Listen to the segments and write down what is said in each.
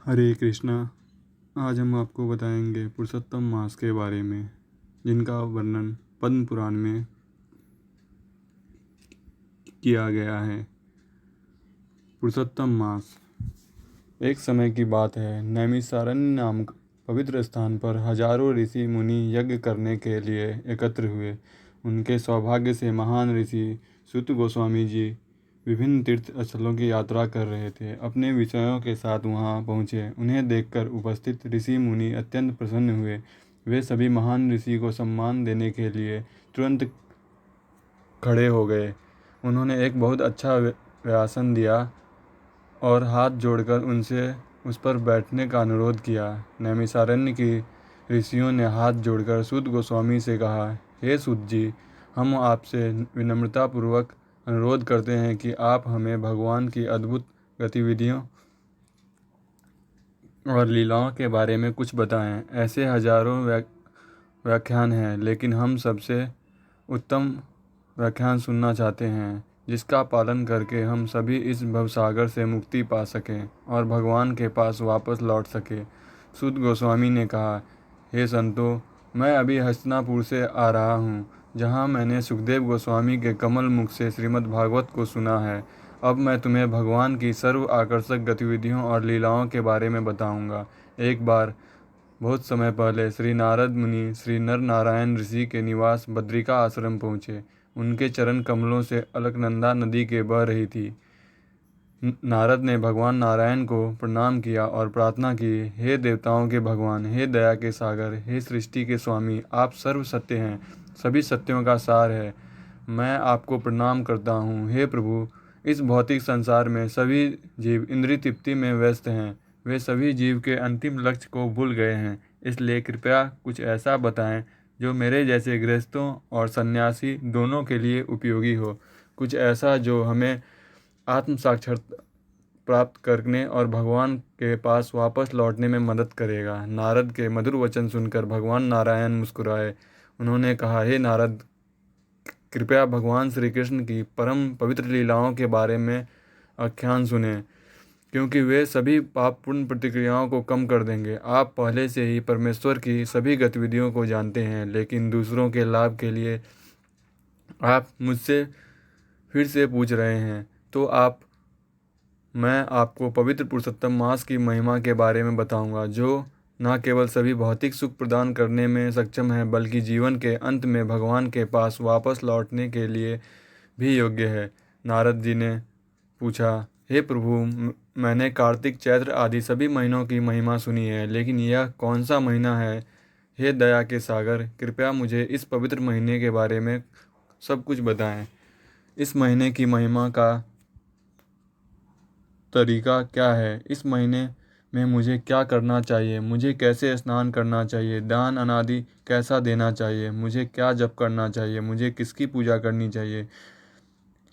हरे कृष्णा। आज हम आपको बताएंगे पुरुषोत्तम मास के बारे में, जिनका वर्णन पद्म पुराण में किया गया है। पुरुषोत्तम मास। एक समय की बात है, नैमिषारण्य नामक पवित्र स्थान पर हजारों ऋषि मुनि यज्ञ करने के लिए एकत्र हुए। उनके सौभाग्य से महान ऋषि सूत गोस्वामी जी विभिन्न तीर्थ स्थलों की यात्रा कर रहे थे। अपने विषयों के साथ वहां पहुंचे। उन्हें देखकर उपस्थित ऋषि मुनि अत्यंत प्रसन्न हुए। वे सभी महान ऋषि को सम्मान देने के लिए तुरंत खड़े हो गए। उन्होंने एक बहुत अच्छा व्यासन दिया और हाथ जोड़कर उनसे उस पर बैठने का अनुरोध किया। नैमिषारण्य की ऋषियों ने हाथ जोड़कर सूत गोस्वामी से कहा, हे सूत जी, हम आपसे विनम्रतापूर्वक अनुरोध करते हैं कि आप हमें भगवान की अद्भुत गतिविधियों और लीलाओं के बारे में कुछ बताएं। ऐसे हजारों व्याख्यान हैं, लेकिन हम सबसे उत्तम व्याख्यान सुनना चाहते हैं, जिसका पालन करके हम सभी इस भवसागर से मुक्ति पा सकें और भगवान के पास वापस लौट सकें। सूत गोस्वामी ने कहा, हे संतो, मैं अभी हस्तिनापुर से आ रहा हूँ, जहाँ मैंने सुखदेव गोस्वामी के कमल मुख से श्रीमद् भागवत को सुना है। अब मैं तुम्हें भगवान की सर्व आकर्षक गतिविधियों और लीलाओं के बारे में बताऊंगा। एक बार बहुत समय पहले श्री नारद मुनि श्री नर नारायण ऋषि के निवास बद्रिका आश्रम पहुँचे। उनके चरण कमलों से अलकनंदा नदी के बह रही थी। नारद ने भगवान नारायण को प्रणाम किया और प्रार्थना की, हे देवताओं के भगवान, हे दया के सागर, हे सृष्टि के स्वामी, आप सर्व सत्य हैं, सभी सत्यों का सार है। मैं आपको प्रणाम करता हूँ। हे प्रभु, इस भौतिक संसार में सभी जीव इंद्रिय तृप्ति में व्यस्त हैं। वे सभी जीव के अंतिम लक्ष्य को भूल गए हैं। इसलिए कृपया कुछ ऐसा बताएं जो मेरे जैसे गृहस्थों और सन्यासी दोनों के लिए उपयोगी हो। कुछ ऐसा जो हमें आत्म साक्षात्कार प्राप्त करने और भगवान के पास वापस लौटने में मदद करेगा। नारद के मधुर वचन सुनकर भगवान नारायण मुस्कुराए। उन्होंने कहा, हे नारद, कृपया भगवान श्री कृष्ण की परम पवित्र लीलाओं के बारे में आख्यान सुने, क्योंकि वे सभी पाप पुण्य प्रतिक्रियाओं को कम कर देंगे। आप पहले से ही परमेश्वर की सभी गतिविधियों को जानते हैं, लेकिन दूसरों के लाभ के लिए आप मुझसे फिर से पूछ रहे हैं। तो मैं आपको पवित्र पुरुषोत्तम मास की महिमा के बारे में बताऊंगा, जो न केवल सभी भौतिक सुख प्रदान करने में सक्षम है, बल्कि जीवन के अंत में भगवान के पास वापस लौटने के लिए भी योग्य है। नारद जी ने पूछा, हे प्रभु, मैंने कार्तिक, चैत्र आदि सभी महीनों की महिमा सुनी है, लेकिन यह कौन सा महीना है? हे दया के सागर, कृपया मुझे इस पवित्र महीने के बारे में सब कुछ बताएं। इस महीने की महिमा का तरीका क्या है? इस महीने में मुझे क्या करना चाहिए? मुझे कैसे स्नान करना चाहिए? दान अनादि कैसा देना चाहिए? मुझे क्या जप करना चाहिए? मुझे किसकी पूजा करनी चाहिए?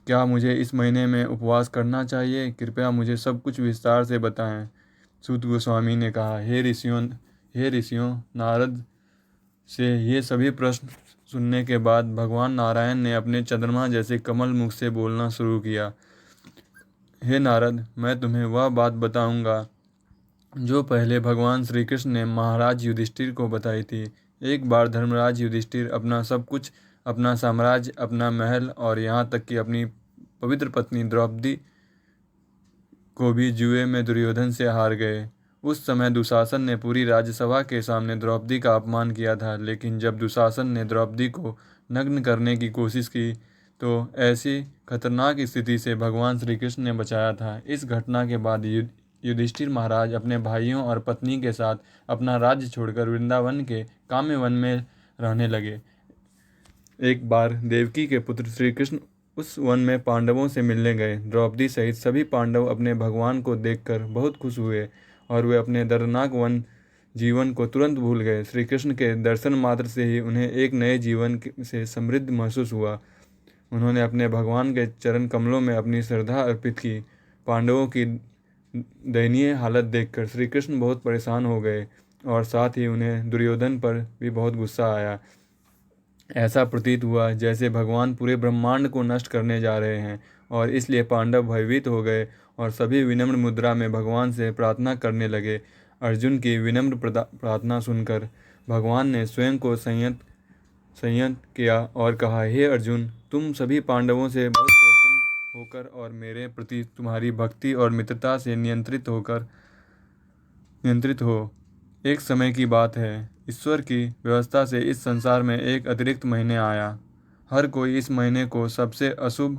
क्या मुझे इस महीने में उपवास करना चाहिए? कृपया मुझे सब कुछ विस्तार से बताएं। सूत गोस्वामी ने कहा, हे ऋषियों, नारद से ये सभी प्रश्न सुनने के बाद भगवान नारायण ने अपने चंद्रमा जैसे कमल मुख से बोलना शुरू किया। हे नारद, मैं तुम्हें वह बात बताऊंगा जो पहले भगवान श्री कृष्ण ने महाराज युधिष्ठिर को बताई थी। एक बार धर्मराज युधिष्ठिर अपना सब कुछ, अपना साम्राज्य, अपना महल और यहाँ तक कि अपनी पवित्र पत्नी द्रौपदी को भी जुए में दुर्योधन से हार गए। उस समय दुशासन ने पूरी राज्यसभा के सामने द्रौपदी का अपमान किया था, लेकिन जब दुशासन ने द्रौपदी को नग्न करने की कोशिश की तो ऐसी खतरनाक स्थिति से भगवान श्री कृष्ण ने बचाया था। इस घटना के बाद युधिष्ठिर महाराज अपने भाइयों और पत्नी के साथ अपना राज्य छोड़कर वृंदावन के काम्य वन में रहने लगे। एक बार देवकी के पुत्र श्री कृष्ण उस वन में पांडवों से मिलने गए। द्रौपदी सहित सभी पांडव अपने भगवान को देखकर बहुत खुश हुए और वे अपने दर्दनाक वन जीवन को तुरंत भूल गए। श्री कृष्ण के दर्शन मात्र से ही उन्हें एक नए जीवन से समृद्ध महसूस हुआ। उन्होंने अपने भगवान के चरण कमलों में अपनी श्रद्धा अर्पित की। पांडवों की दयनीय हालत देखकर श्री कृष्ण बहुत परेशान हो गए और साथ ही उन्हें दुर्योधन पर भी बहुत गुस्सा आया। ऐसा प्रतीत हुआ जैसे भगवान पूरे ब्रह्मांड को नष्ट करने जा रहे हैं। और इसलिए पांडव भयभीत हो गए और सभी विनम्र मुद्रा में भगवान से प्रार्थना करने लगे। अर्जुन की विनम्र प्रार्थना सुनकर भगवान ने स्वयं को संयत किया और कहा, हे अर्जुन, तुम सभी पांडवों से बहुत प्रसन्न होकर और मेरे प्रति तुम्हारी भक्ति और मित्रता से नियंत्रित हो। एक समय की बात है, ईश्वर की व्यवस्था से इस संसार में एक अतिरिक्त महीने आया। हर कोई इस महीने को सबसे अशुभ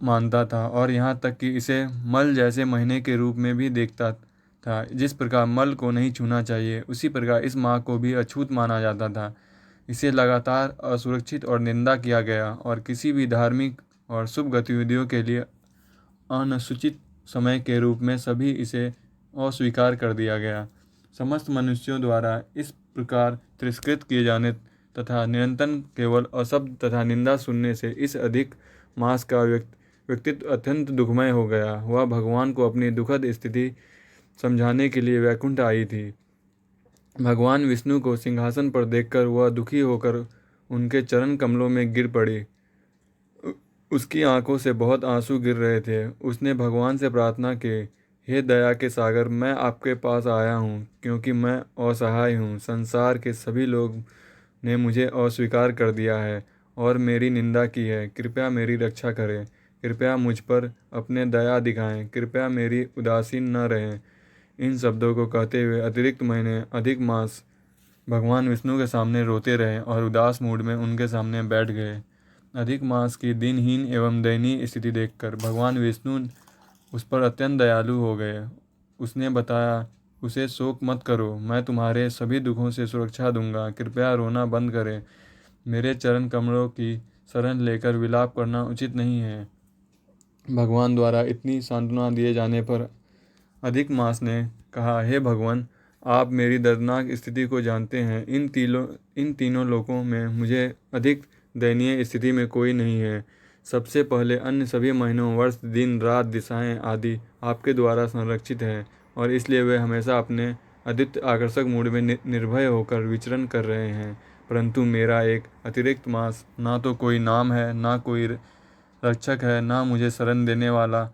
मानता था और यहाँ तक कि इसे मल जैसे महीने के रूप में भी देखता था। जिस प्रकार मल को नहीं छूना चाहिए, उसी प्रकार इस माह को भी अछूत माना जाता था। इसे लगातार असुरक्षित और निंदा किया गया और किसी भी धार्मिक और शुभ गतिविधियों के लिए अनुचित समय के रूप में सभी इसे अस्वीकार कर दिया गया। समस्त मनुष्यों द्वारा इस प्रकार तिरस्कृत किए जाने तथा निरंतर केवल अशब्द तथा निंदा सुनने से इस अधिक मास का व्यक्तित्व अत्यंत दुखमय हो गया। वह भगवान को अपनी दुखद स्थिति समझाने के लिए वैकुंठ आई थी। भगवान विष्णु को सिंहासन पर देखकर वह दुखी होकर उनके चरण कमलों में गिर पड़ी। उसकी आंखों से बहुत आंसू गिर रहे थे। उसने भगवान से प्रार्थना की, हे दया के सागर, मैं आपके पास आया हूँ क्योंकि मैं असहाय हूँ। संसार के सभी लोग ने मुझे अस्वीकार कर दिया है और मेरी निंदा की है। कृपया मेरी रक्षा करें, कृपया मुझ पर अपने दया दिखाएं, कृपया मेरी उदासीन न रहें। इन शब्दों को कहते हुए अतिरिक्त महीने अधिक मास भगवान विष्णु के सामने रोते रहे और उदास मूड में उनके सामने बैठ गए। अधिक मास की दिनहीन एवं दयनीय स्थिति देखकर भगवान विष्णु उस पर अत्यंत दयालु हो गए। उसने बताया, उसे शोक मत करो, मैं तुम्हारे सभी दुखों से सुरक्षा दूंगा। कृपया रोना बंद करें। मेरे चरण कमलों की शरण लेकर विलाप करना उचित नहीं है। भगवान द्वारा इतनी सांत्वना दिए जाने पर अधिक मास ने कहा, हे भगवान, आप मेरी दर्दनाक स्थिति को जानते हैं। इन तीनों लोकों में मुझे अधिक दयनीय स्थिति में कोई नहीं है। सबसे पहले अन्य सभी महीनों, वर्ष, दिन, रात, दिशाएं आदि आपके द्वारा संरक्षित हैं और इसलिए वे हमेशा अपने अद्वितीय आकर्षक मूड में निर्भय होकर विचरण कर रहे हैं। परंतु मेरा एक अतिरिक्त मास, ना तो कोई नाम है, ना कोई रक्षक है, ना मुझे शरण देने वाला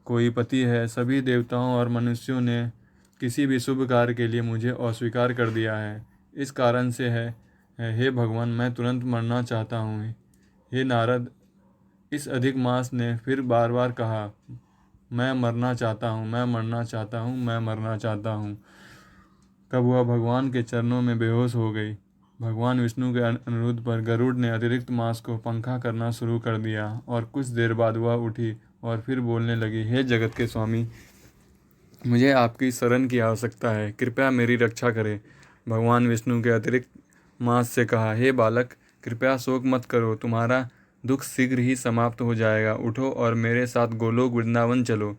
कोई पति है। सभी देवताओं और मनुष्यों ने किसी भी शुभ कार्य के लिए मुझे अस्वीकार कर दिया है। इस कारण से हे भगवान, मैं तुरंत मरना चाहता हूँ। हे नारद, इस अधिक मास ने फिर बार बार कहा, मैं मरना चाहता हूँ, मैं मरना चाहता हूँ, मैं मरना चाहता हूँ। कब वह भगवान के चरणों में बेहोश हो गई। भगवान विष्णु के अनुरोध पर गरुड़ ने अतिरिक्त मास को पंखा करना शुरू कर दिया और कुछ देर बाद वह उठी और फिर बोलने लगी, हे जगत के स्वामी, मुझे आपकी शरण की आवश्यकता है, कृपया मेरी रक्षा करें। भगवान विष्णु के अतिरिक्त मास से कहा, हे बालक, कृपया शोक मत करो, तुम्हारा दुख शीघ्र ही समाप्त हो जाएगा। उठो और मेरे साथ गोलोक वृंदावन चलो,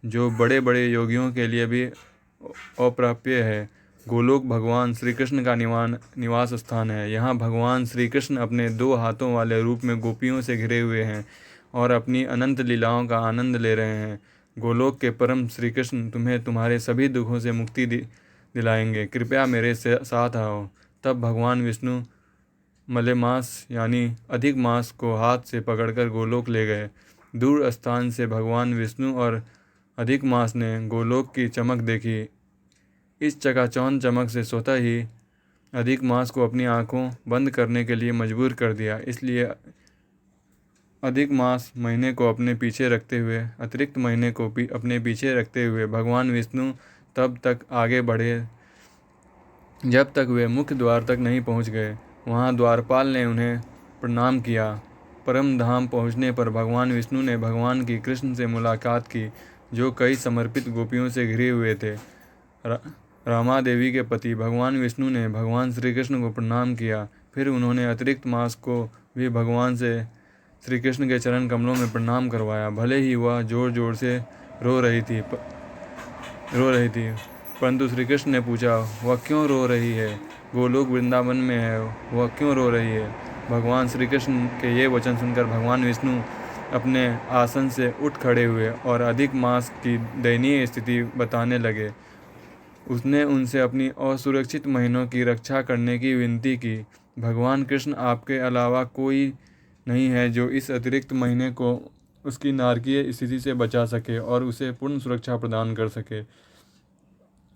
जो बड़े बड़े योगियों के लिए भी अप्राप्य है। गोलोक भगवान श्री कृष्ण का निवास स्थान है। यहाँ भगवान श्री कृष्ण अपने 2 हाथों वाले रूप में गोपियों से घिरे हुए हैं और अपनी अनंत लीलाओं का आनंद ले रहे हैं। गोलोक के परम श्री कृष्ण तुम्हें तुम्हारे सभी दुखों से मुक्ति दिलाएंगे। कृपया मेरे साथ आओ। तब भगवान विष्णु मलेमास यानी अधिक मास को हाथ से पकड़कर गोलोक ले गए। दूर स्थान से भगवान विष्णु और अधिक मास ने गोलोक की चमक देखी। इस चकाचौंध चमक से स्वतः ही अधिक मास को अपनी आंखों बंद करने के लिए मजबूर कर दिया। इसलिए अधिक मास महीने को अपने पीछे रखते हुए, अतिरिक्त महीने को अपने पीछे रखते हुए भगवान विष्णु तब तक आगे बढ़े जब तक वे मुख्य द्वार तक नहीं पहुंच गए। वहां द्वारपाल ने उन्हें प्रणाम किया। परम धाम पहुंचने पर भगवान विष्णु ने भगवान की कृष्ण से मुलाकात की, जो कई समर्पित गोपियों से घिरे हुए थे। रामा देवी के पति भगवान विष्णु ने भगवान श्री कृष्ण को प्रणाम किया। फिर उन्होंने अतिरिक्त मास को भी भगवान से श्री कृष्ण के चरण कमलों में प्रणाम करवाया। भले ही वह जोर जोर से रो रही थी, परंतु श्री कृष्ण ने पूछा, वह क्यों रो रही है? गोलोक वृंदावन में है, वह क्यों रो रही है? भगवान श्री कृष्ण के ये वचन सुनकर भगवान विष्णु अपने आसन से उठ खड़े हुए और अधिक मास की दयनीय स्थिति बताने लगे। उसने उनसे अपनी असुरक्षित महीनों की रक्षा करने की विनती की। भगवान कृष्ण आपके अलावा कोई नहीं है जो इस अतिरिक्त महीने को उसकी नारकीय स्थिति से बचा सके और उसे पूर्ण सुरक्षा प्रदान कर सके।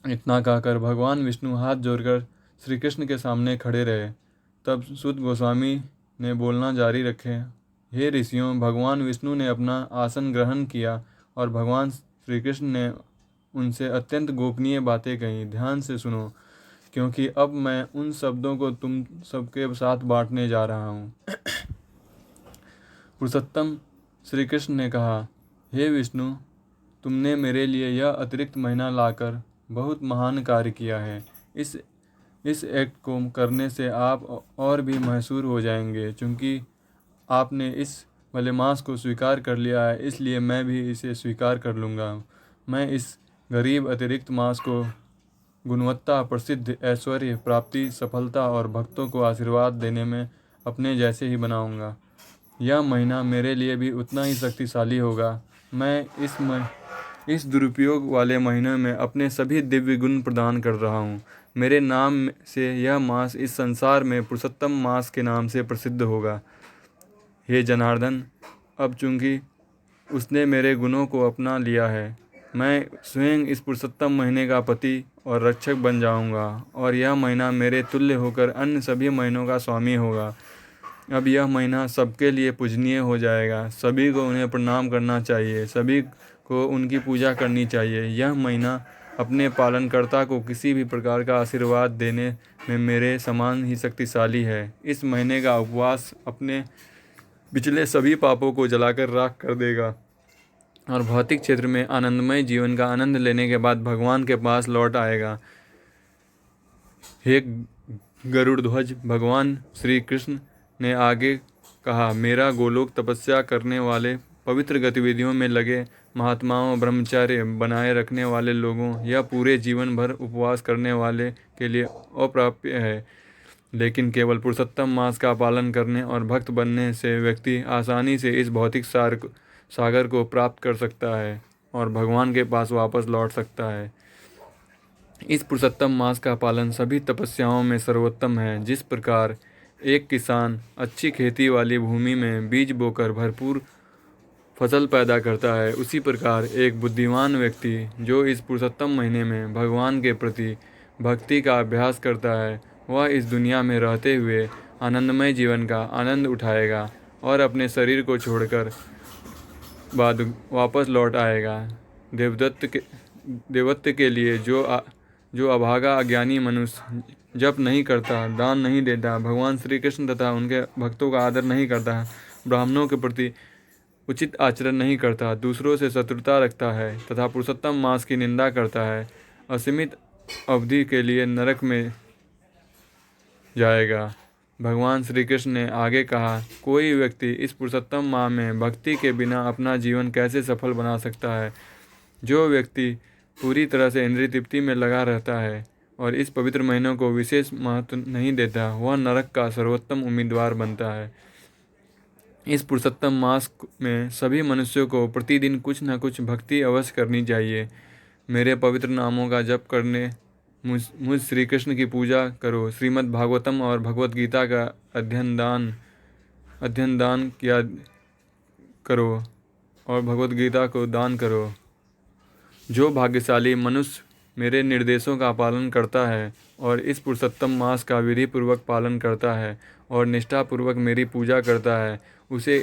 इतना कहकर भगवान विष्णु हाथ जोड़कर श्री कृष्ण के सामने खड़े रहे। तब सूत गोस्वामी ने बोलना जारी रखे, हे ऋषियों, भगवान विष्णु ने अपना आसन ग्रहण किया और भगवान श्री कृष्ण ने उनसे अत्यंत गोपनीय बातें कही। ध्यान से सुनो, क्योंकि अब मैं उन शब्दों को तुम सबके साथ बांटने जा रहा हूँ। पुरुषोत्तम श्री कृष्ण ने कहा, हे विष्णु, तुमने मेरे लिए यह अतिरिक्त महीना लाकर बहुत महान कार्य किया है। इस एक्ट को करने से आप और भी मशहूर हो जाएंगे। चूँकि आपने इस मलेमास को स्वीकार कर लिया है, इसलिए मैं भी इसे स्वीकार कर लूँगा। मैं इस गरीब अतिरिक्त मास को गुणवत्ता, प्रसिद्ध, ऐश्वर्य, प्राप्ति, सफलता और भक्तों को आशीर्वाद देने में अपने जैसे ही बनाऊँगा। यह महीना मेरे लिए भी उतना ही शक्तिशाली होगा। मैं इस दुरुपयोग वाले महीने में अपने सभी दिव्य गुण प्रदान कर रहा हूँ। मेरे नाम से यह मास इस संसार में पुरुषोत्तम मास के नाम से प्रसिद्ध होगा। हे जनार्दन, अब चूंकि उसने मेरे गुणों को अपना लिया है, मैं स्वयं इस पुरुषोत्तम महीने का पति और रक्षक बन जाऊंगा और यह महीना मेरे तुल्य होकर अन्य सभी महीनों का स्वामी होगा। अब यह महीना सबके लिए पूजनीय हो जाएगा। सभी को उन्हें प्रणाम करना चाहिए, सभी को उनकी पूजा करनी चाहिए। यह महीना अपने पालनकर्ता को किसी भी प्रकार का आशीर्वाद देने में मेरे समान ही शक्तिशाली है। इस महीने का उपवास अपने पिछले सभी पापों को जलाकर राख कर देगा और भौतिक क्षेत्र में आनंदमय जीवन का आनंद लेने के बाद भगवान के पास लौट आएगा। हे गरुड़ध्वज, भगवान श्री कृष्ण ने आगे कहा, मेरा गोलोक तपस्या करने वाले, पवित्र गतिविधियों में लगे महात्माओं, ब्रह्मचर्य बनाए रखने वाले लोगों या पूरे जीवन भर उपवास करने वाले के लिए अप्राप्य है। लेकिन केवल पुरुषोत्तम मास का पालन करने और भक्त बनने से व्यक्ति आसानी से इस भौतिक सागर को प्राप्त कर सकता है और भगवान के पास वापस लौट सकता है। इस पुरुषोत्तम मास का पालन सभी तपस्याओं में सर्वोत्तम है। जिस प्रकार एक किसान अच्छी खेती वाली भूमि में बीज बोकर भरपूर फसल पैदा करता है, उसी प्रकार एक बुद्धिमान व्यक्ति जो इस पुरुषोत्तम महीने में भगवान के प्रति भक्ति का अभ्यास करता है, वह इस दुनिया में रहते हुए आनंदमय जीवन का आनंद उठाएगा और अपने शरीर को छोड़कर बाद वापस लौट आएगा। देवत्व के लिए जो अभागा अज्ञानी मनुष्य जप नहीं करता, दान नहीं देता, भगवान श्री कृष्ण तथा उनके भक्तों का आदर नहीं करता, ब्राह्मणों के प्रति उचित आचरण नहीं करता, दूसरों से शत्रुता रखता है तथा पुरुषोत्तम मास की निंदा करता है, असीमित अवधि के लिए नरक में जाएगा। भगवान श्री कृष्ण ने आगे कहा, कोई व्यक्ति इस पुरुषोत्तम माह में भक्ति के बिना अपना जीवन कैसे सफल बना सकता है। जो व्यक्ति पूरी तरह से इंद्रिय तृप्ति में लगा रहता है और इस पवित्र महीनों को विशेष महत्व नहीं देता, वह नरक का सर्वोत्तम उम्मीदवार बनता है। इस पुरुषोत्तम मास में सभी मनुष्यों को प्रतिदिन कुछ न कुछ भक्ति अवश्य करनी चाहिए। मेरे पवित्र नामों का जप करने, मुझ श्री कृष्ण की पूजा करो, श्रीमद् भागवतम और भगवत गीता का अध्ययन दान किया करो और भगवत गीता को दान करो। जो भाग्यशाली मनुष्य मेरे निर्देशों का पालन करता है और इस पुरुषोत्तम मास का विधि पूर्वक पालन करता है और निष्ठापूर्वक मेरी पूजा करता है, उसे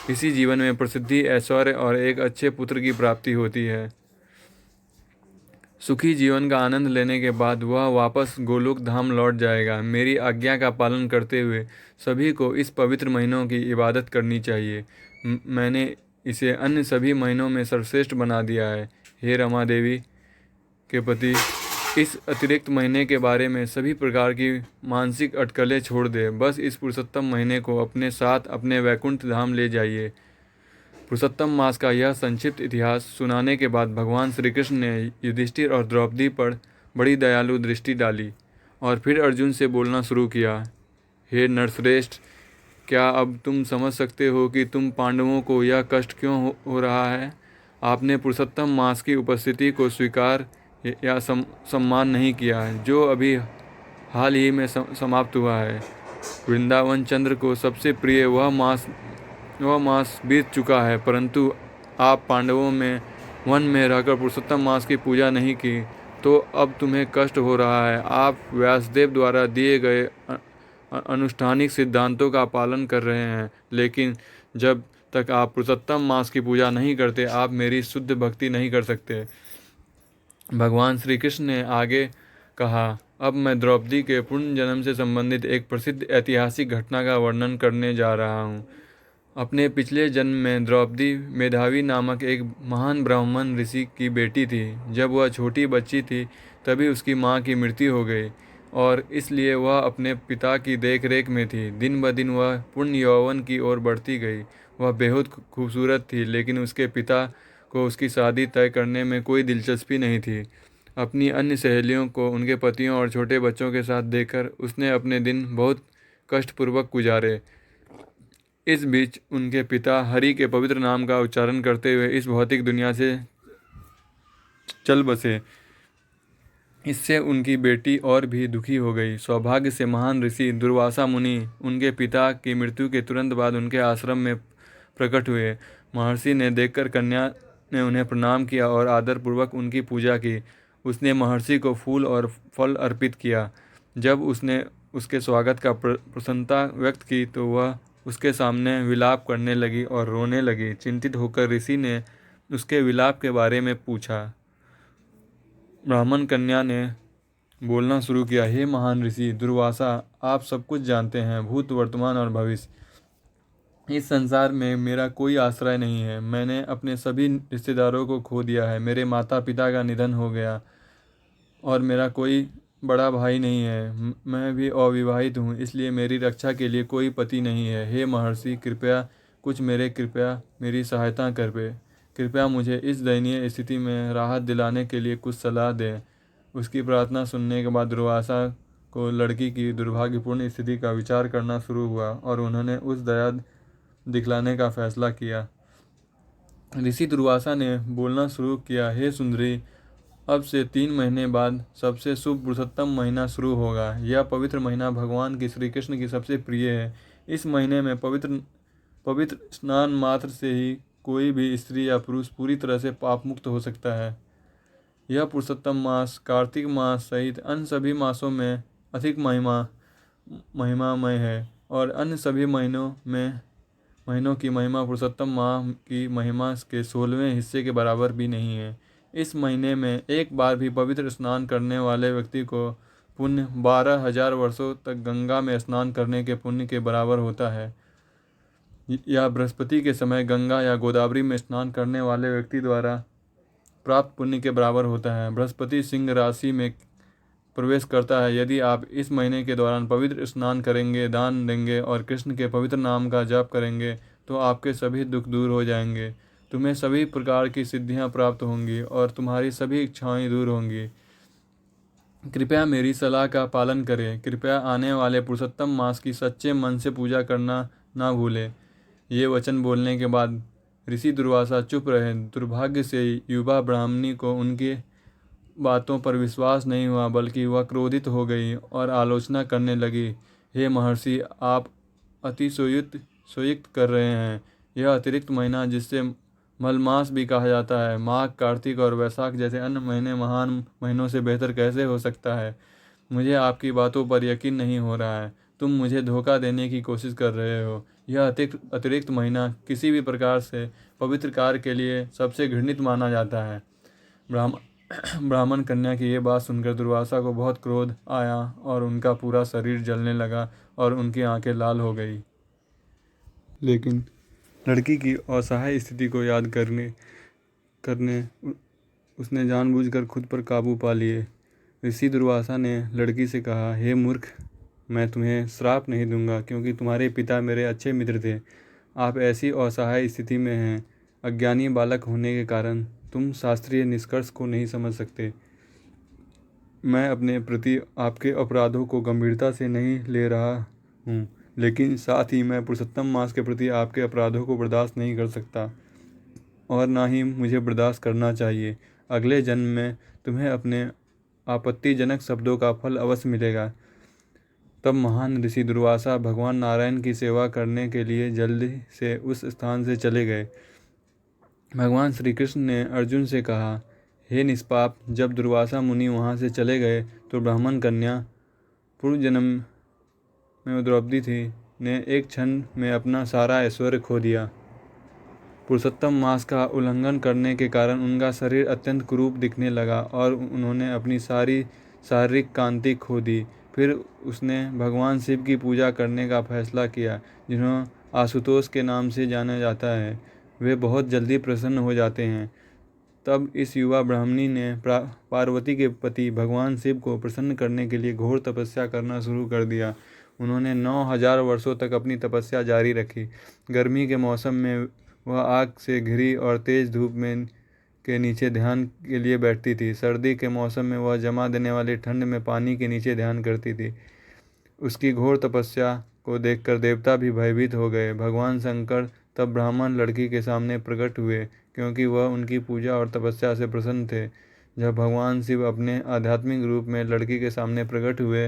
इसी जीवन में प्रसिद्धि, ऐश्वर्य और एक अच्छे पुत्र की प्राप्ति होती है। सुखी जीवन का आनंद लेने के बाद वह वापस गोलोक धाम लौट जाएगा। मेरी आज्ञा का पालन करते हुए सभी को इस पवित्र महीनों की इबादत करनी चाहिए। मैंने इसे अन्य सभी महीनों में सर्वश्रेष्ठ बना दिया है। हे रमा देवी के पति, इस अतिरिक्त महीने के बारे में सभी प्रकार की मानसिक अटकलें छोड़ दे। बस इस पुरुषोत्तम महीने को अपने साथ अपने वैकुंठ धाम ले जाइए। पुरुषोत्तम मास का यह संक्षिप्त इतिहास सुनाने के बाद भगवान श्री कृष्ण ने युधिष्ठिर और द्रौपदी पर बड़ी दयालु दृष्टि डाली और फिर अर्जुन से बोलना शुरू किया। हे नरश्रेष्ठ, क्या अब तुम समझ सकते हो कि तुम पांडवों को यह कष्ट क्यों हो रहा है? आपने पुरुषोत्तम मास की उपस्थिति को स्वीकार या सम्मान नहीं किया, जो अभी हाल ही में समाप्त हुआ है। वृंदावन चंद्र को सबसे प्रिय वह मास वह मास बीत चुका है, परंतु आप पांडवों में वन में रहकर पुरुषोत्तम मास की पूजा नहीं की, तो अब तुम्हें कष्ट हो रहा है। आप व्यासदेव द्वारा दिए गए अनुष्ठानिक सिद्धांतों का पालन कर रहे हैं, लेकिन जब तक आप पुरुषोत्तम मास की पूजा नहीं करते, आप मेरी शुद्ध भक्ति नहीं कर सकते। भगवान श्री कृष्ण ने आगे कहा, अब मैं द्रौपदी के पुण्य जन्म से संबंधित एक प्रसिद्ध ऐतिहासिक घटना का वर्णन करने जा रहा हूँ। अपने पिछले जन्म में द्रौपदी मेधावी नामक एक महान ब्राह्मण ऋषि की बेटी थी। जब वह छोटी बच्ची थी तभी उसकी माँ की मृत्यु हो गई और इसलिए वह अपने पिता की देखरेख में थी। दिन ब दिन वह पूर्ण यौवन की ओर बढ़ती गई। वह बेहद खूबसूरत थी, लेकिन उसके पिता को उसकी शादी तय करने में कोई दिलचस्पी नहीं थी। अपनी अन्य सहेलियों को उनके पतियों और छोटे बच्चों के साथ देखकर उसने अपने दिन बहुत कष्टपूर्वक गुजारे। इस बीच उनके पिता हरि के पवित्र नाम का उच्चारण करते हुए इस भौतिक दुनिया से चल बसे। इससे उनकी बेटी और भी दुखी हो गई। सौभाग्य से महान ऋषि दुर्वासा मुनि उनके पिता की मृत्यु के तुरंत बाद उनके आश्रम में प्रकट हुए। महर्षि ने देखकर कन्या ने उन्हें प्रणाम किया और आदरपूर्वक उनकी पूजा की। उसने महर्षि को फूल और फल अर्पित किया। जब उसने उसके स्वागत का प्रसन्नता व्यक्त की तो वह उसके सामने विलाप करने लगी और रोने लगी। चिंतित होकर ऋषि ने उसके विलाप के बारे में पूछा। ब्राह्मण कन्या ने बोलना शुरू किया, हे महान ऋषि दुर्वासा, आप सब कुछ जानते हैं, भूत वर्तमान और भविष्य। इस संसार में मेरा कोई आश्रय नहीं है। मैंने अपने सभी रिश्तेदारों को खो दिया है। मेरे माता पिता का निधन हो गया और मेरा कोई बड़ा भाई नहीं है। मैं भी अविवाहित हूँ, इसलिए मेरी रक्षा के लिए कोई पति नहीं है। हे महर्षि, कृपया मेरी सहायता कर पे। कृपया मुझे इस दयनीय स्थिति में राहत दिलाने के लिए कुछ सलाह दें। उसकी प्रार्थना सुनने के बाद दुर्वासा को लड़की की दुर्भाग्यपूर्ण स्थिति का विचार करना शुरू हुआ और उन्होंने उस दया दिखलाने का फैसला किया। ऋषि दुर्वासा ने बोलना शुरू किया, हे सुंदरी, अब से 3 महीने बाद सबसे शुभ पुरुषोत्तम महीना शुरू होगा। यह पवित्र महीना भगवान की श्री कृष्ण की सबसे प्रिय है। इस महीने में पवित्र स्नान मात्र से ही कोई भी स्त्री या पुरुष पूरी तरह से पाप मुक्त हो सकता है। यह पुरुषोत्तम मास कार्तिक मास सहित अन्य सभी मासों में अधिक महिमामय है और अन्य सभी महीनों की महिमा पुरुषोत्तम माह की महिमा के 16वें हिस्से के बराबर भी नहीं है। इस महीने में एक बार भी पवित्र स्नान करने वाले व्यक्ति को पुण्य 12,000 वर्षों तक गंगा में स्नान करने के पुण्य के बराबर होता है। यह बृहस्पति के समय गंगा या गोदावरी में स्नान करने वाले व्यक्ति द्वारा प्राप्त पुण्य के बराबर होता है। बृहस्पति सिंह राशि में प्रवेश करता है। यदि आप इस महीने के दौरान पवित्र स्नान करेंगे, दान देंगे और कृष्ण के पवित्र नाम का जाप करेंगे तो आपके सभी दुख दूर हो जाएंगे। तुम्हें सभी प्रकार की सिद्धियां प्राप्त होंगी और तुम्हारी सभी इच्छाएं दूर होंगी। कृपया मेरी सलाह का पालन करें। कृपया आने वाले पुरुषोत्तम मास की सच्चे मन से पूजा करना ना भूलें। ये वचन बोलने के बाद ऋषि दुर्वासा चुप रहे। दुर्भाग्य से युवा ब्राह्मणी को उनकी बातों पर विश्वास नहीं हुआ, बल्कि वह क्रोधित हो गई और आलोचना करने लगी। हे महर्षि, आप सोयुक्त कर रहे हैं। यह अतिरिक्त महीना, जिससे मलमास भी कहा जाता है, माघ, कार्तिक और वैशाख जैसे अन्य महीने महान महीनों से बेहतर कैसे हो सकता है? मुझे आपकी बातों पर यकीन नहीं हो रहा है। तुम मुझे धोखा देने की कोशिश कर रहे हो। यह अतिरिक्त महीना किसी भी प्रकार से पवित्र कार्य के लिए सबसे घृणित माना जाता है। ब्राह्मण कन्या की ये बात सुनकर दुर्वासा को बहुत क्रोध आया और उनका पूरा शरीर जलने लगा और उनकी आंखें लाल हो गई। लेकिन लड़की की असहाय स्थिति को याद करने उसने जानबूझकर खुद पर काबू पा लिए। ऋषि दुर्वासा ने लड़की से कहा, हे मूर्ख, मैं तुम्हें श्राप नहीं दूंगा क्योंकि तुम्हारे पिता मेरे अच्छे मित्र थे। आप ऐसी असहाय स्थिति में हैं। अज्ञानी बालक होने के कारण तुम शास्त्रीय निष्कर्ष को नहीं समझ सकते। मैं अपने प्रति आपके अपराधों को गंभीरता से नहीं ले रहा हूँ, लेकिन साथ ही मैं पुरुषोत्तम मास के प्रति आपके अपराधों को बर्दाश्त नहीं कर सकता और ना ही मुझे बर्दाश्त करना चाहिए। अगले जन्म में तुम्हें अपने आपत्तिजनक शब्दों का फल अवश्य मिलेगा। तब महान ऋषि दुर्वासा भगवान नारायण की सेवा करने के लिए जल्दी से उस स्थान से चले गए। भगवान श्री कृष्ण ने अर्जुन से कहा, हे निष्पाप, जब दुर्वासा मुनि वहाँ से चले गए तो ब्राह्मण कन्या, पूर्व जन्म में द्रौपदी थी, ने एक क्षण में अपना सारा ऐश्वर्य खो दिया। पुरुषोत्तम मास का उल्लंघन करने के कारण उनका शरीर अत्यंत कुरूप दिखने लगा और उन्होंने अपनी सारी शारीरिक कांति खो दी। फिर उसने भगवान शिव की पूजा करने का फैसला किया, जिन्हें आशुतोष के नाम से जाना जाता है। वे बहुत जल्दी प्रसन्न हो जाते हैं। तब इस युवा ब्राह्मणी ने पार्वती के पति भगवान शिव को प्रसन्न करने के लिए घोर तपस्या करना शुरू कर दिया। उन्होंने 9000 वर्षों तक अपनी तपस्या जारी रखी। गर्मी के मौसम में वह आग से घिरी और तेज धूप में के नीचे ध्यान के लिए बैठती थी। सर्दी के मौसम में वह जमा देने वाली ठंड में पानी के नीचे ध्यान करती थी। उसकी घोर तपस्या को देखकर देवता भी भयभीत हो गए। भगवान शंकर तब ब्राह्मण लड़की के सामने प्रकट हुए, क्योंकि वह उनकी पूजा और तपस्या से प्रसन्न थे। जब भगवान शिव अपने आध्यात्मिक रूप में लड़की के सामने प्रकट हुए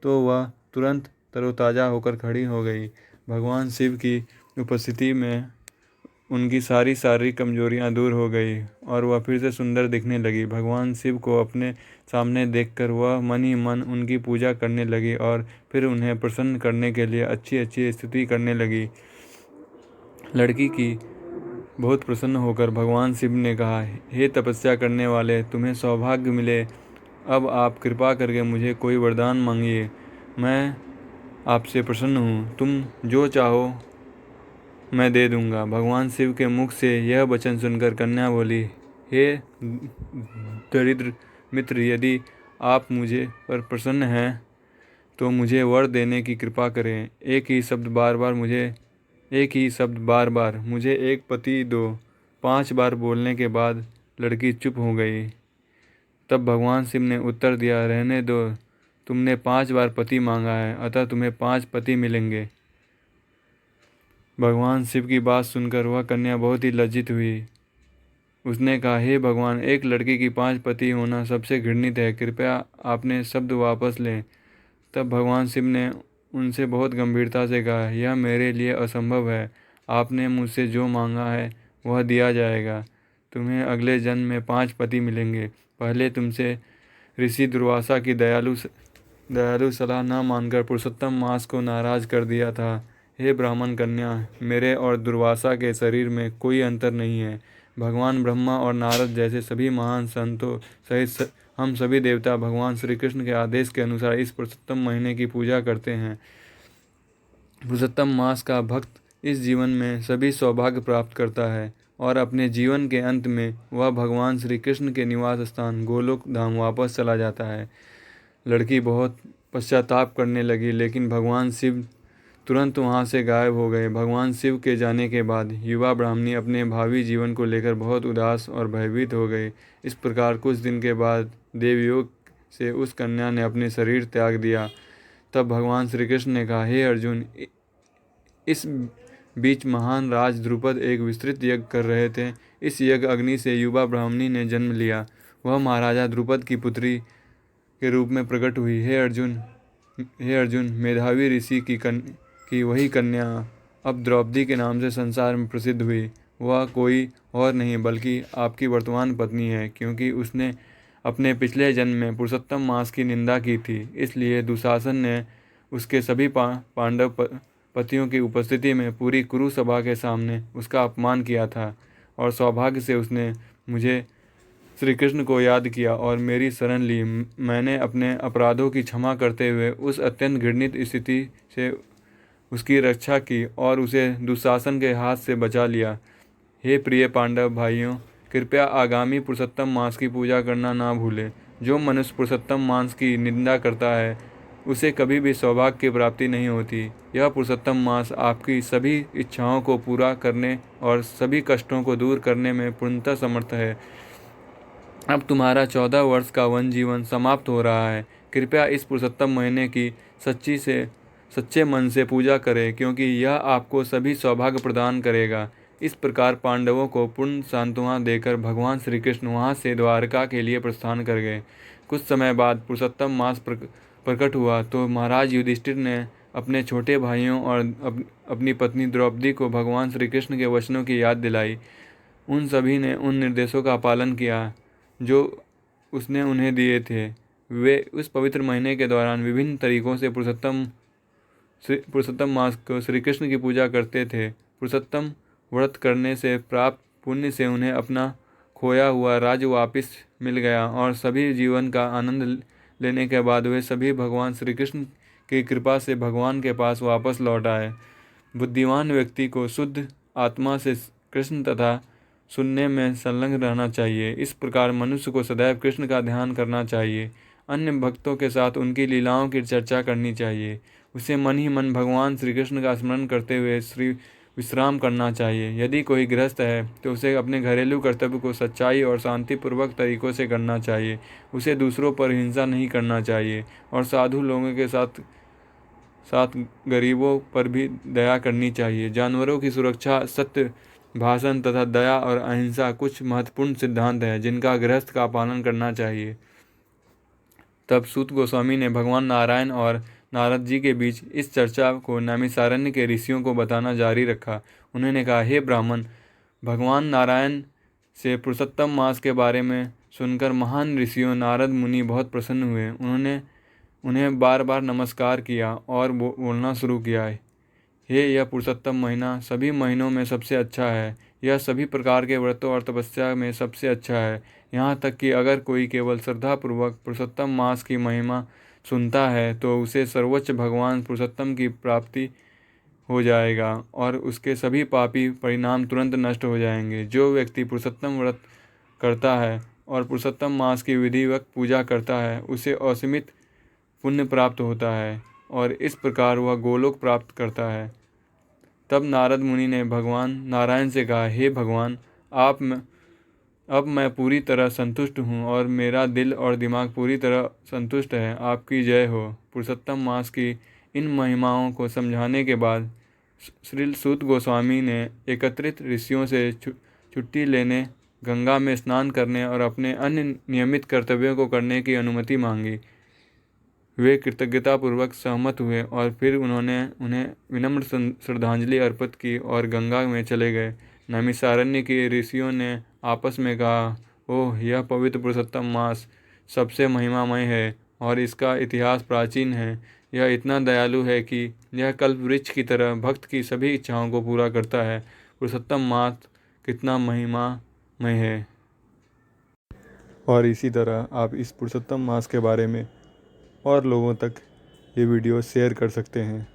तो वह तुरंत तरोताज़ा होकर खड़ी हो गई। भगवान शिव की उपस्थिति में उनकी सारी शारीरिक कमजोरियां दूर हो गई और वह फिर से सुंदर दिखने लगी। भगवान शिव को अपने सामने देखकर वह मन ही मन उनकी पूजा करने लगी और फिर उन्हें प्रसन्न करने के लिए अच्छी अच्छी स्तुति करने लगी। लड़की की बहुत प्रसन्न होकर भगवान शिव ने कहा, हे तपस्या करने वाले, तुम्हें सौभाग्य मिले। अब आप कृपा करके मुझे कोई वरदान मांगिए, मैं आपसे प्रसन्न हूँ। तुम जो चाहो मैं दे दूंगा। भगवान शिव के मुख से यह वचन सुनकर कन्या बोली, हे दरिद्र मित्र, यदि आप मुझे पर प्रसन्न हैं तो मुझे वर देने की कृपा करें। एक ही शब्द बार बार मुझे एक पति दो। 5 बार बोलने के बाद लड़की चुप हो गई। तब भगवान शिव ने उत्तर दिया, रहने दो, तुमने 5 बार पति मांगा है, अतः तुम्हें 5 पति मिलेंगे। भगवान शिव की बात सुनकर वह कन्या बहुत ही लज्जित हुई। उसने कहा, हे भगवान, एक लड़की की 5 पति होना सबसे घृणित है, कृपया आपने शब्द वापस लें। तब भगवान शिव ने उनसे बहुत गंभीरता से कहा, यह मेरे लिए असंभव है। आपने मुझसे जो मांगा है वह दिया जाएगा। तुम्हें अगले जन्म में 5 पति मिलेंगे। पहले तुमसे ऋषि दुर्वासा की दयालु सलाह न मानकर पुरुषोत्तम मास को नाराज कर दिया था। हे ब्राह्मण कन्या, मेरे और दुर्वासा के शरीर में कोई अंतर नहीं है। भगवान ब्रह्मा और नारद जैसे सभी महान संतों सहित हम सभी देवता भगवान श्री कृष्ण के आदेश के अनुसार इस पुरुषोत्तम महीने की पूजा करते हैं। पुरुषोत्तम मास का भक्त इस जीवन में सभी सौभाग्य प्राप्त करता है और अपने जीवन के अंत में वह भगवान श्री कृष्ण के निवास स्थान गोलोक धाम वापस चला जाता है। लड़की बहुत पश्चाताप करने लगी, लेकिन भगवान शिव तुरंत वहां से गायब हो गए। भगवान शिव के जाने के बाद युवा ब्राह्मणी अपने भावी जीवन को लेकर बहुत उदास और भयभीत हो गई। इस प्रकार कुछ दिन के बाद देवयोग से उस कन्या ने अपने शरीर त्याग दिया। तब भगवान श्री कृष्ण ने कहा, हे अर्जुन, इस बीच महान राज द्रुपद एक विस्तृत यज्ञ कर रहे थे। इस यज्ञ अग्नि से युवा ब्राह्मणी ने जन्म लिया। वह महाराजा द्रुपद की पुत्री के रूप में प्रकट हुई। हे अर्जुन, मेधावी ऋषि की वही कन्या अब द्रौपदी के नाम से संसार में प्रसिद्ध हुई। वह कोई और नहीं बल्कि आपकी वर्तमान पत्नी है, क्योंकि उसने अपने पिछले जन्म में पुरुषोत्तम मास की निंदा की थी। इसलिए दुशासन ने उसके सभी पांडव पतियों की उपस्थिति में पूरी कुरु सभा के सामने उसका अपमान किया था और सौभाग्य से उसने मुझे श्री कृष्ण को याद किया और मेरी शरण ली। मैंने अपने अपराधों की क्षमा करते हुए उस अत्यंत घृणित स्थिति से उसकी रक्षा की और उसे दुशासन के हाथ से बचा लिया। हे प्रिय पांडव भाइयों, कृपया आगामी पुरुषोत्तम मास की पूजा करना ना भूलें। जो मनुष्य पुरुषोत्तम मास की निंदा करता है उसे कभी भी सौभाग्य की प्राप्ति नहीं होती। यह पुरुषोत्तम मास आपकी सभी इच्छाओं को पूरा करने और सभी कष्टों को दूर करने में पूर्णतः समर्थ है। अब तुम्हारा 14 वर्ष का वन जीवन समाप्त हो रहा है। कृपया इस पुरुषोत्तम महीने की सच्चे मन से पूजा करें, क्योंकि यह आपको सभी सौभाग्य प्रदान करेगा। इस प्रकार पांडवों को पूर्ण सांत्वना देकर भगवान श्री कृष्ण वहाँ से द्वारका के लिए प्रस्थान कर गए। कुछ समय बाद पुरुषोत्तम मास प्रकट हुआ तो महाराज युधिष्ठिर ने अपने छोटे भाइयों और अपनी पत्नी द्रौपदी को भगवान श्री कृष्ण के वचनों की याद दिलाई। उन सभी ने उन निर्देशों का पालन किया जो उसने उन्हें दिए थे। वे उस पवित्र महीने के दौरान विभिन्न तरीकों से पुरुषोत्तम मास को श्री कृष्ण की पूजा करते थे। पुरुषोत्तम व्रत करने से प्राप्त पुण्य से उन्हें अपना खोया हुआ राज्य वापस मिल गया और सभी जीवन का आनंद लेने के बाद वे सभी भगवान श्री कृष्ण की कृपा से भगवान के पास वापस लौट आए। बुद्धिमान व्यक्ति को शुद्ध आत्मा से कृष्ण तथा सुनने में संलग्न रहना चाहिए। इस प्रकार मनुष्य को सदैव कृष्ण का ध्यान करना चाहिए। अन्य भक्तों के साथ उनकी लीलाओं की चर्चा करनी चाहिए। उसे मन ही मन भगवान श्री कृष्ण का स्मरण करते हुए विश्राम करना चाहिए। यदि कोई गृहस्थ है तो उसे अपने घरेलू कर्तव्य को सच्चाई और शांतिपूर्वक तरीकों से करना चाहिए। उसे दूसरों पर हिंसा नहीं करना चाहिए और साधु लोगों के साथ गरीबों पर भी दया करनी चाहिए। जानवरों की सुरक्षा, सत्य भाषण तथा दया और अहिंसा कुछ महत्वपूर्ण सिद्धांत हैं जिनका गृहस्थ का पालन करना चाहिए। तब सूत गोस्वामी ने भगवान नारायण और नारद जी के बीच इस चर्चा को नैमिषारण्य के ऋषियों को बताना जारी रखा। उन्होंने कहा, हे ब्राह्मण, भगवान नारायण से पुरुषोत्तम मास के बारे में सुनकर महान ऋषियों नारद मुनि बहुत प्रसन्न हुए। उन्होंने उन्हें बार बार नमस्कार किया और बोलना शुरू किया, हे यह पुरुषोत्तम महीना सभी महीनों में सबसे अच्छा है। यह सभी प्रकार के व्रतों और तपस्या में सबसे अच्छा है। यहाँ तक कि अगर कोई केवल श्रद्धापूर्वक पुरुषोत्तम मास की महिमा सुनता है तो उसे सर्वोच्च भगवान पुरुषोत्तम की प्राप्ति हो जाएगा और उसके सभी पापी परिणाम तुरंत नष्ट हो जाएंगे। जो व्यक्ति पुरुषोत्तम व्रत करता है और पुरुषोत्तम मास की विधिवत पूजा करता है उसे असीमित पुण्य प्राप्त होता है और इस प्रकार वह गोलोक प्राप्त करता है। तब नारद मुनि ने भगवान नारायण से कहा, हे भगवान, अब मैं पूरी तरह संतुष्ट हूँ और मेरा दिल और दिमाग पूरी तरह संतुष्ट है। आपकी जय हो। पुरुषोत्तम मास की इन महिमाओं को समझाने के बाद श्री सूत गोस्वामी ने एकत्रित ऋषियों से छुट्टी लेने, गंगा में स्नान करने और अपने अन्य नियमित कर्तव्यों को करने की अनुमति मांगी। वे कृतज्ञतापूर्वक सहमत हुए और फिर उन्होंने उन्हें विनम्र श्रद्धांजलि अर्पित की और गंगा में चले गए। नैमिषारण्य के ऋषियों ने आपस में कहा, ओह, यह पवित्र पुरुषोत्तम मास सबसे महिमामय है और इसका इतिहास प्राचीन है। यह इतना दयालु है कि यह कल्प वृक्ष की तरह भक्त की सभी इच्छाओं को पूरा करता है। पुरुषोत्तम मास कितना महिमामय है। और इसी तरह आप इस पुरुषोत्तम मास के बारे में और लोगों तक ये वीडियो शेयर कर सकते हैं।